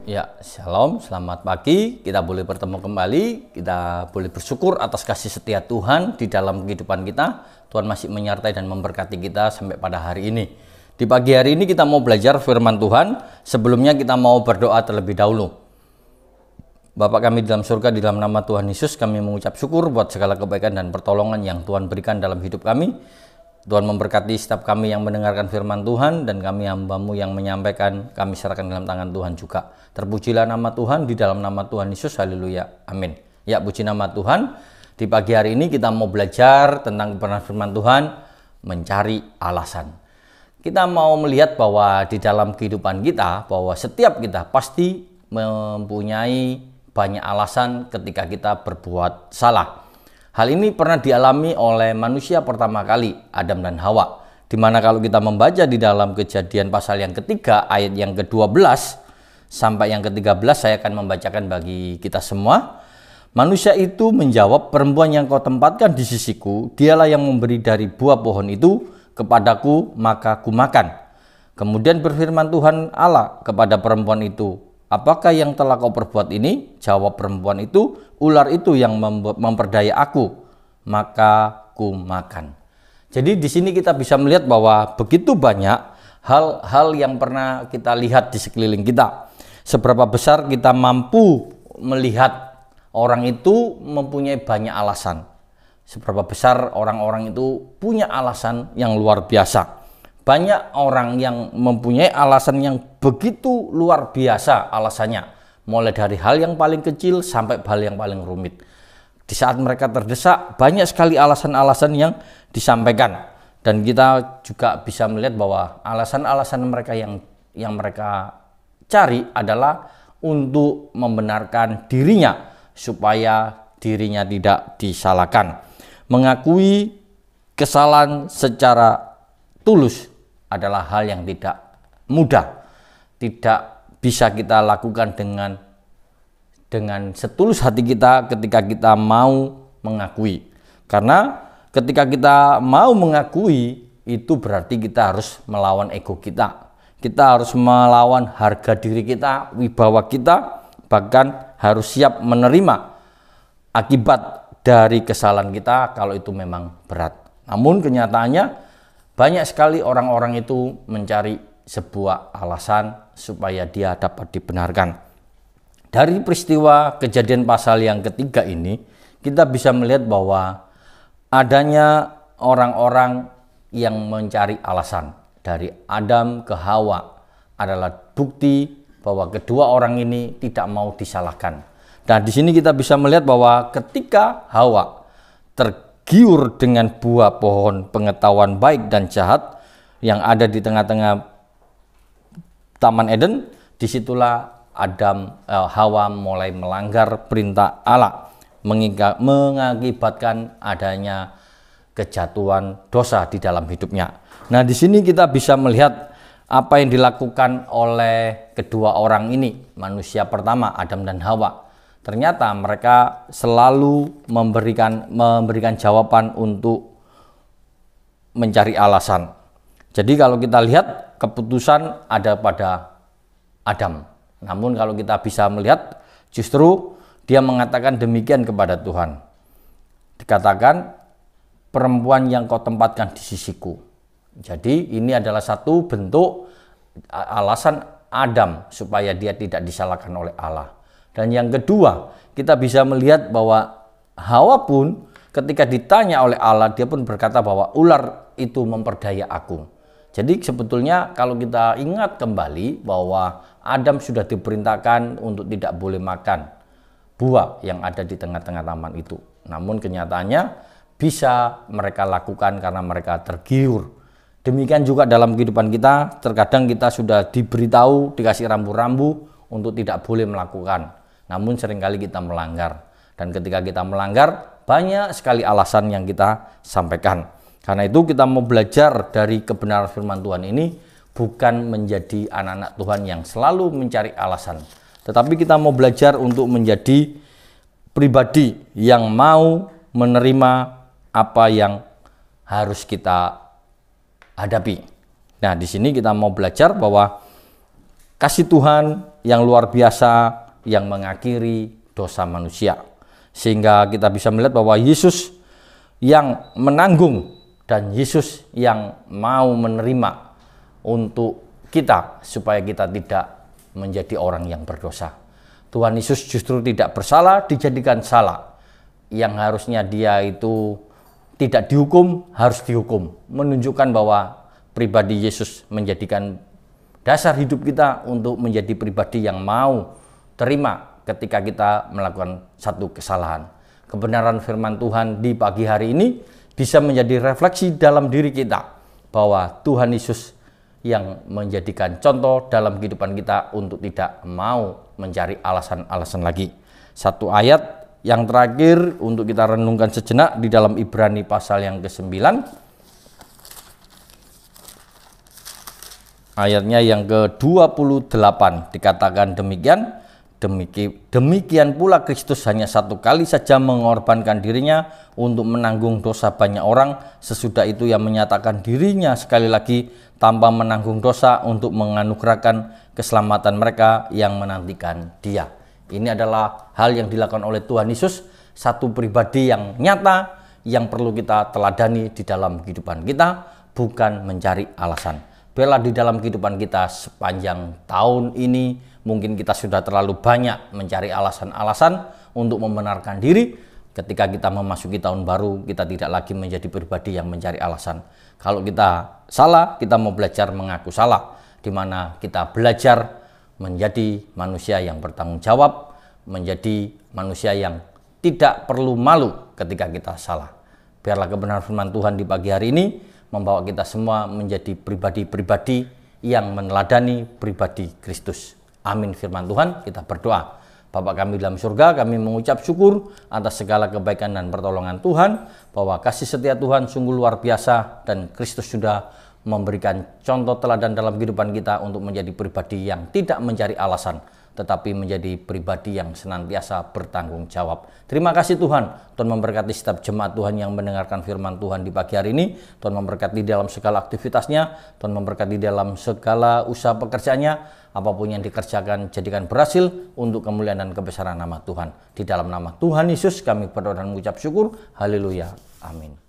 Ya, shalom, selamat pagi. Kita boleh bertemu kembali. Kita boleh bersyukur atas kasih setia Tuhan di dalam kehidupan kita. Tuhan masih menyertai dan memberkati kita sampai pada hari ini. Di pagi hari ini kita mau belajar firman Tuhan. Sebelumnya kita mau berdoa terlebih dahulu. Bapa kami di dalam surga, di dalam nama Tuhan Yesus, kami mengucap syukur buat segala kebaikan dan pertolongan yang Tuhan berikan dalam hidup kami. Tuhan memberkati setiap kami yang mendengarkan firman Tuhan, dan kami hamba-Mu yang menyampaikan, kami serahkan dalam tangan Tuhan juga. Terpujilah nama Tuhan di dalam nama Tuhan Yesus, haleluya, amin. Ya, puji nama Tuhan. Di pagi hari ini kita mau belajar tentang kebenaran firman Tuhan, mencari alasan. Kita mau melihat bahwa di dalam kehidupan kita, bahwa setiap kita pasti mempunyai banyak alasan ketika kita berbuat salah. Hal ini pernah dialami oleh manusia pertama kali, Adam dan Hawa. Dimana kalau kita membaca di dalam Kejadian pasal yang ketiga, ayat yang ke-12 sampai yang ke-13, saya akan membacakan bagi kita semua. Manusia itu menjawab, perempuan yang kau tempatkan di sisiku, dialah yang memberi dari buah pohon itu kepadaku, maka ku makan. Kemudian berfirman Tuhan Allah kepada perempuan itu, apakah yang telah kau perbuat ini? Jawab perempuan itu, ular itu yang memperdaya aku, maka ku makan. Jadi di sini kita bisa melihat bahwa begitu banyak hal-hal yang pernah kita lihat di sekeliling kita. Seberapa besar kita mampu melihat orang itu mempunyai banyak alasan. Seberapa besar orang-orang itu punya alasan yang luar biasa. Banyak orang yang mempunyai alasan yang begitu luar biasa alasannya. Mulai dari hal yang paling kecil sampai hal yang paling rumit. Di saat mereka terdesak, banyak sekali alasan-alasan yang disampaikan. Dan kita juga bisa melihat bahwa alasan-alasan mereka yang mereka cari adalah untuk membenarkan dirinya, supaya dirinya tidak disalahkan. Mengakui kesalahan secara tulus adalah hal yang tidak mudah, tidak bisa kita lakukan dengan setulus hati kita ketika kita mau mengakui. Karena ketika kita mau mengakui, itu berarti kita harus melawan ego kita. Kita harus melawan harga diri kita, wibawa kita, bahkan harus siap menerima akibat dari kesalahan kita kalau itu memang berat. Namun kenyataannya banyak sekali orang-orang itu mencari sebuah alasan supaya dia dapat dibenarkan. Dari peristiwa Kejadian pasal yang ketiga ini, kita bisa melihat bahwa adanya orang-orang yang mencari alasan. Dari Adam ke Hawa adalah bukti bahwa kedua orang ini tidak mau disalahkan. Nah, di sini kita bisa melihat bahwa ketika Hawa tergiur dengan buah pohon pengetahuan baik dan jahat yang ada di tengah-tengah Taman Eden, disitulah Hawa mulai melanggar perintah Allah, mengakibatkan adanya kejatuhan dosa di dalam hidupnya. Nah, di sini kita bisa melihat apa yang dilakukan oleh kedua orang ini, manusia pertama Adam dan Hawa. Ternyata mereka selalu memberikan jawaban untuk mencari alasan. Jadi kalau kita lihat, keputusan ada pada Adam. Namun kalau kita bisa melihat, justru dia mengatakan demikian kepada Tuhan. Dikatakan, perempuan yang kau tempatkan di sisiku. Jadi ini adalah satu bentuk alasan Adam supaya dia tidak disalahkan oleh Allah. Dan yang kedua, kita bisa melihat bahwa Hawa pun ketika ditanya oleh Allah, dia pun berkata bahwa ular itu memperdaya aku. Jadi sebetulnya kalau kita ingat kembali bahwa Adam sudah diperintahkan untuk tidak boleh makan buah yang ada di tengah-tengah taman itu. Namun kenyataannya bisa mereka lakukan karena mereka tergiur. Demikian juga dalam kehidupan kita, terkadang kita sudah diberitahu, dikasih rambu-rambu untuk tidak boleh melakukan. Namun seringkali kita melanggar. Dan ketika kita melanggar, banyak sekali alasan yang kita sampaikan. Karena itu kita mau belajar dari kebenaran firman Tuhan ini, bukan menjadi anak-anak Tuhan yang selalu mencari alasan. Tetapi kita mau belajar untuk menjadi pribadi yang mau menerima apa yang harus kita hadapi. Nah, di sini kita mau belajar bahwa kasih Tuhan yang luar biasa yang mengakhiri dosa manusia. Sehingga kita bisa melihat bahwa Yesus yang menanggung dan Yesus yang mau menerima untuk kita supaya kita tidak menjadi orang yang berdosa. Tuhan Yesus justru tidak bersalah dijadikan salah. Yang harusnya dia itu tidak dihukum, harus dihukum. Menunjukkan bahwa pribadi Yesus menjadikan dasar hidup kita untuk menjadi pribadi yang mau terima ketika kita melakukan satu kesalahan. Kebenaran firman Tuhan di pagi hari ini bisa menjadi refleksi dalam diri kita bahwa Tuhan Yesus yang menjadikan contoh dalam kehidupan kita untuk tidak mau mencari alasan-alasan lagi. Satu ayat yang terakhir untuk kita renungkan sejenak di dalam Ibrani pasal yang ke-9. Ayatnya yang ke-28 dikatakan demikian. Demikian pula Kristus hanya satu kali saja mengorbankan dirinya untuk menanggung dosa banyak orang. Sesudah itu ia menyatakan dirinya sekali lagi tanpa menanggung dosa untuk menganugerahkan keselamatan mereka yang menantikan Dia. Ini adalah hal yang dilakukan oleh Tuhan Yesus, satu pribadi yang nyata yang perlu kita teladani di dalam kehidupan kita, bukan mencari alasan. Biarlah di dalam kehidupan kita sepanjang tahun ini, mungkin kita sudah terlalu banyak mencari alasan-alasan untuk membenarkan diri. Ketika kita memasuki tahun baru, kita tidak lagi menjadi pribadi yang mencari alasan. Kalau kita salah, kita mau belajar mengaku salah, di mana kita belajar menjadi manusia yang bertanggung jawab, menjadi manusia yang tidak perlu malu ketika kita salah. Biarlah kebenaran firman Tuhan di pagi hari ini membawa kita semua menjadi pribadi-pribadi yang meneladani pribadi Kristus. Amin firman Tuhan, kita berdoa. Bapa kami dalam surga, kami mengucap syukur atas segala kebaikan dan pertolongan Tuhan, bahwa kasih setia Tuhan sungguh luar biasa dan Kristus sudah memberikan contoh teladan dalam kehidupan kita untuk menjadi pribadi yang tidak mencari alasan, tetapi menjadi pribadi yang senantiasa bertanggung jawab. Terima kasih Tuhan. Tuhan memberkati setiap jemaat Tuhan yang mendengarkan firman Tuhan di pagi hari ini. Tuhan memberkati dalam segala aktivitasnya. Tuhan memberkati dalam segala usaha pekerjaannya. Apapun yang dikerjakan, jadikan berhasil untuk kemuliaan dan kebesaran nama Tuhan. Di dalam nama Tuhan Yesus kami berdoa dan mengucap syukur. Haleluya. Amin.